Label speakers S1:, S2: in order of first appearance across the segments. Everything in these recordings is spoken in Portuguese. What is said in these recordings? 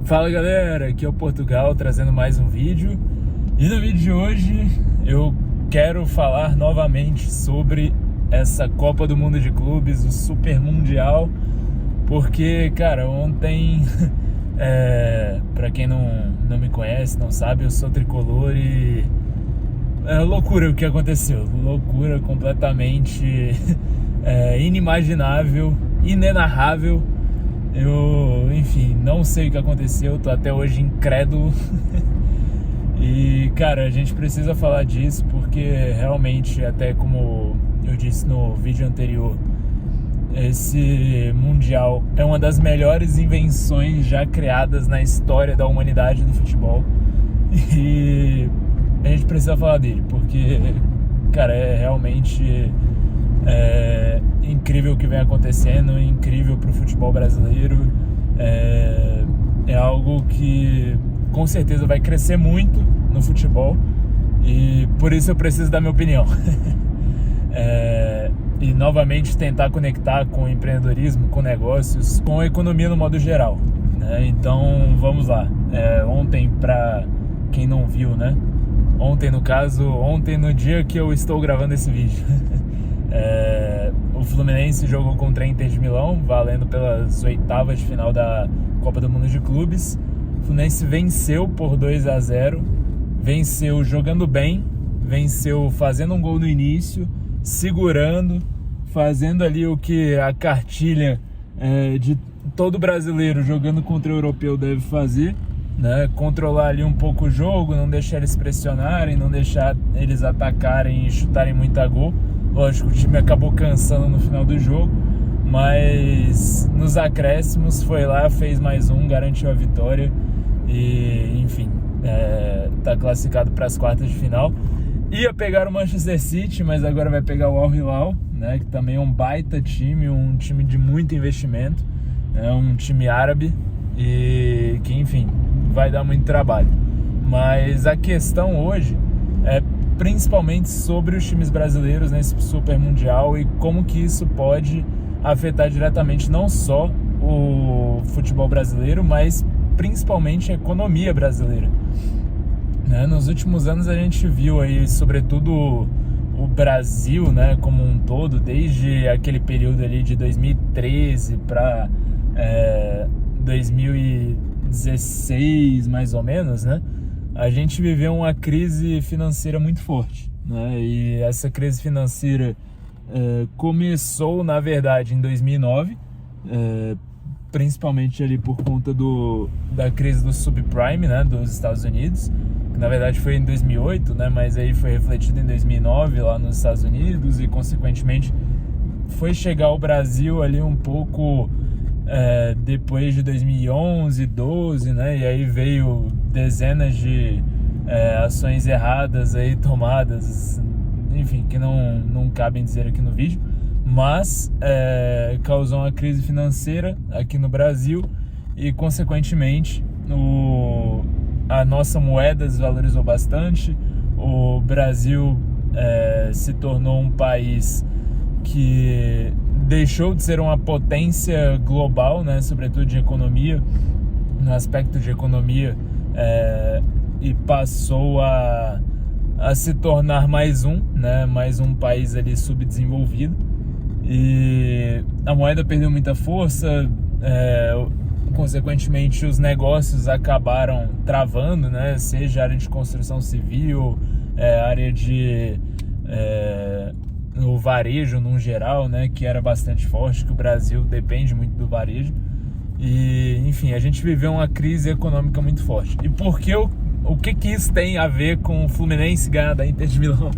S1: Fala galera, aqui é o Portugal trazendo mais um vídeo. E no vídeo de hoje eu quero falar novamente sobre essa Copa do Mundo de Clubes, o Super Mundial. Porque, cara, ontem, pra quem não me conhece, não sabe, eu sou tricolor e é loucura o que aconteceu. Loucura completamente inimaginável, inenarrável. Eu, enfim, não sei o que aconteceu, tô até hoje incrédulo. E, cara, a gente precisa falar disso porque realmente, até como eu disse no vídeo anterior, esse Mundial é uma das melhores invenções já criadas na história da humanidade do futebol. E a gente precisa falar dele porque, cara, é realmente incrível o que vem acontecendo, incrível pro futebol brasileiro. É algo que com certeza vai crescer muito no futebol e por isso eu preciso dar minha opinião. E novamente tentar conectar com o empreendedorismo, com negócios, com a economia no modo geral, né? Então vamos lá. Ontem, para quem não viu, né? Ontem no dia que eu estou gravando esse vídeo, o Fluminense jogou contra a Inter de Milão, valendo pelas oitavas de final da Copa do Mundo de Clubes. O Fluminense venceu por 2-0, venceu jogando bem, venceu fazendo um gol no início, segurando, fazendo ali o que a cartilha de todo brasileiro jogando contra o europeu deve fazer, né? Controlar ali um pouco o jogo, não deixar eles pressionarem, não deixar eles atacarem e chutarem muito a gol. Lógico, o time acabou cansando no final do jogo, mas nos acréscimos foi lá, fez mais um, garantiu a vitória e, enfim, tá classificado para as quartas de final. Ia pegar o Manchester City, mas agora vai pegar o Al Hilal, né, que também é um baita time, um time de muito investimento, né, um time árabe e que, enfim, vai dar muito trabalho. Mas a questão hoje é principalmente sobre os times brasileiros nesse Super Mundial e como que isso pode afetar diretamente não só o futebol brasileiro, mas principalmente a economia brasileira. Nos últimos anos a gente viu aí, sobretudo o Brasil, né, como um todo, desde aquele período ali de 2013 para 2016, mais ou menos, né? A gente viveu uma crise financeira muito forte, né? E essa crise financeira começou, na verdade, em 2009, principalmente ali por conta da crise do subprime, né, dos Estados Unidos, que na verdade foi em 2008, né, mas aí foi refletido em 2009 lá nos Estados Unidos e, consequentemente, foi chegar ao Brasil ali um pouco depois de 2011, 12, né, e aí veio dezenas de ações erradas aí tomadas, enfim, que não cabem dizer aqui no vídeo, mas causou uma crise financeira aqui no Brasil e, consequentemente, a nossa moeda desvalorizou bastante. O Brasil se tornou um país que deixou de ser uma potência global, né, sobretudo de economia, no aspecto de economia, e passou a se tornar mais um país ali subdesenvolvido. E a moeda perdeu muita força, consequentemente os negócios acabaram travando, né? Seja área de construção civil, área de o varejo no geral, né? Que era bastante forte, que o Brasil depende muito do varejo. E, enfim, a gente viveu uma crise econômica muito forte. E por que o que isso tem a ver com o Fluminense ganhar da Inter de Milão?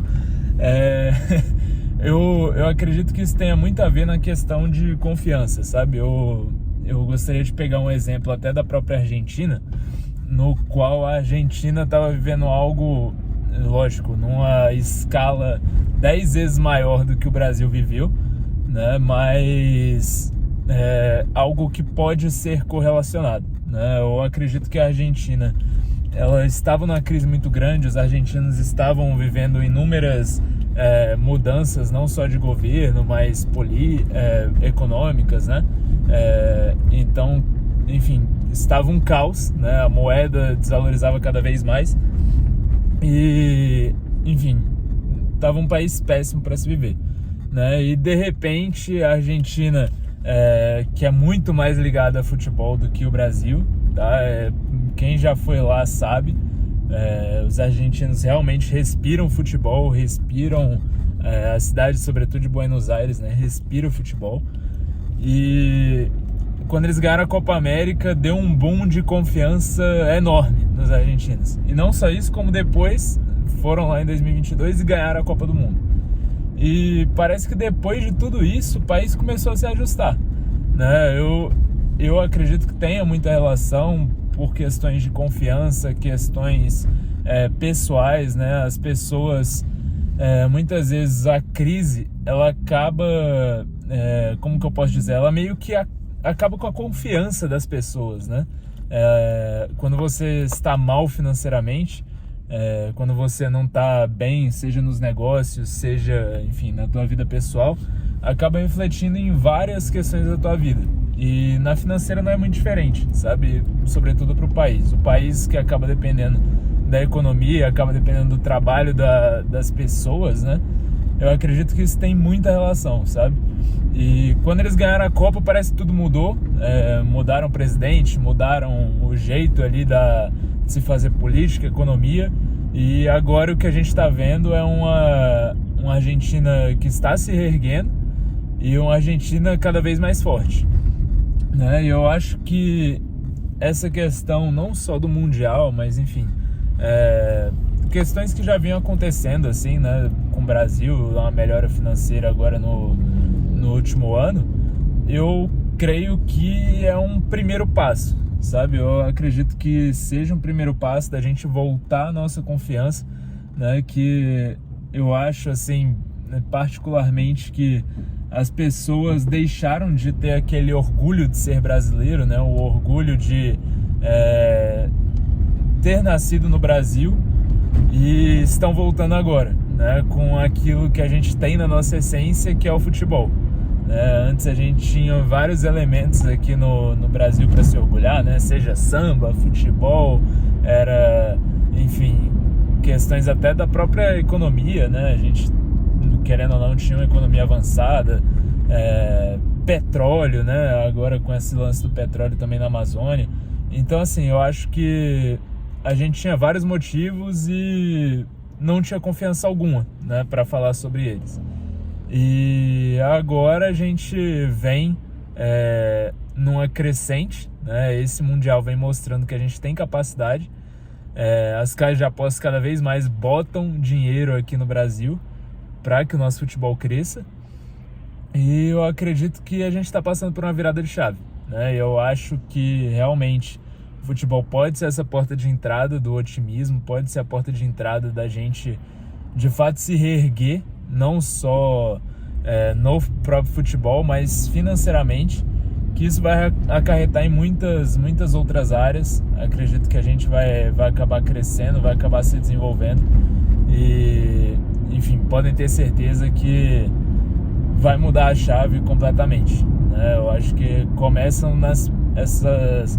S1: Eu acredito que isso tenha muito a ver na questão de confiança, sabe? Eu gostaria de pegar um exemplo até da própria Argentina, no qual a Argentina estava vivendo algo, lógico, numa escala 10 vezes maior do que o Brasil viveu, né? Mas algo que pode ser correlacionado, né? Eu acredito que a Argentina, ela estava numa crise muito grande, os argentinos estavam vivendo inúmeras mudanças, não só de governo, mas econômicas, né? Então, enfim, estava um caos, né? A moeda desvalorizava cada vez mais e, enfim, estava um país péssimo para se viver, né? E de repente a Argentina, que é muito mais ligada a futebol do que o Brasil, tá? Quem já foi lá sabe, os argentinos realmente respiram futebol, respiram a cidade, sobretudo de Buenos Aires, né? Respira o futebol. E quando eles ganharam a Copa América, deu um boom de confiança enorme nos argentinos. E não só isso, como depois foram lá em 2022 e ganharam a Copa do Mundo. E parece que depois de tudo isso, o país começou a se ajustar, né? Eu acredito que tenha muita relação por questões de confiança, questões pessoais, né? As pessoas, muitas vezes a crise, ela acaba, como que eu posso dizer? Ela meio que acaba com a confiança das pessoas, né? Quando você está mal financeiramente, quando você não está bem, seja nos negócios, seja, enfim, na tua vida pessoal, acaba refletindo em várias questões da tua vida. E na financeira não é muito diferente, sabe? Sobretudo para o país. O país que acaba dependendo da economia, acaba dependendo do trabalho das pessoas, né? Eu acredito que isso tem muita relação, sabe? E quando eles ganharam a Copa, parece que tudo mudou. Mudaram o presidente, mudaram o jeito ali de se fazer política, economia. E agora o que a gente está vendo é uma Argentina que está se reerguendo e uma Argentina cada vez mais forte, né? E eu acho que essa questão não só do Mundial, mas enfim, questões que já vinham acontecendo assim, né, com o Brasil, uma melhora financeira agora no último ano, eu creio que é um primeiro passo, sabe? Eu acredito que seja um primeiro passo da gente voltar a nossa confiança, né? Que eu acho, assim, particularmente, que as pessoas deixaram de ter aquele orgulho de ser brasileiro, né? O orgulho de ter nascido no Brasil, e estão voltando agora, né? Com aquilo que a gente tem na nossa essência, que é o futebol. Antes a gente tinha vários elementos aqui no Brasil para se orgulhar, né? Seja samba, futebol, enfim, questões até da própria economia, né? A gente, querendo ou não, tinha uma economia avançada, petróleo, né? Agora com esse lance do petróleo também na Amazônia. Então, assim, eu acho que a gente tinha vários motivos e não tinha confiança alguma, né, para falar sobre eles. E agora a gente vem numa crescente, né? Esse Mundial vem mostrando que a gente tem capacidade. As casas de apostas cada vez mais botam dinheiro aqui no Brasil para que o nosso futebol cresça. E eu acredito que a gente está passando por uma virada de chave, né? Eu acho que realmente o futebol pode ser essa porta de entrada do otimismo, pode ser a porta de entrada da gente de fato se reerguer, não só no próprio futebol, mas financeiramente, que isso vai acarretar em muitas outras áreas. Acredito que a gente vai acabar crescendo, vai acabar se desenvolvendo e, enfim, podem ter certeza que vai mudar a chave completamente, né? Eu acho que essas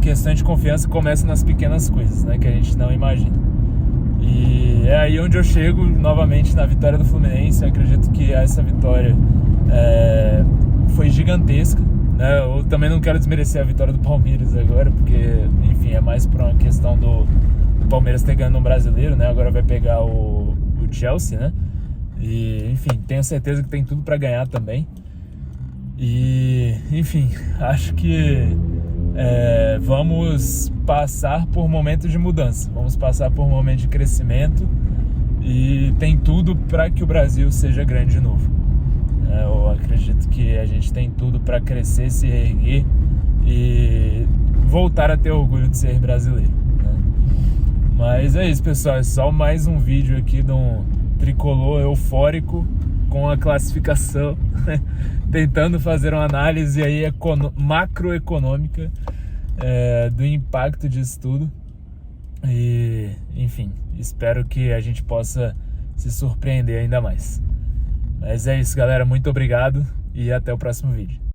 S1: questões de confiança começam nas pequenas coisas, né, que a gente não imagina. E é aí onde eu chego novamente na vitória do Fluminense. Eu acredito que essa vitória foi gigantesca, né? Eu também não quero desmerecer a vitória do Palmeiras agora, porque, enfim, é mais por uma questão do Palmeiras ter ganho no Brasileiro, né? Agora vai pegar o Chelsea, né? E, enfim, tenho certeza que tem tudo para ganhar também. E, enfim, acho que vamos passar por momentos de mudança, vamos passar por momentos de crescimento e tem tudo para que o Brasil seja grande de novo. Eu acredito que a gente tem tudo para crescer, se reerguer e voltar a ter orgulho de ser brasileiro, né? Mas é isso, pessoal, é só mais um vídeo aqui de um tricolor eufórico com a classificação, tentando fazer uma análise aí macroeconômica do impacto disso tudo. E, enfim, espero que a gente possa se surpreender ainda mais. Mas é isso, galera, muito obrigado e até o próximo vídeo.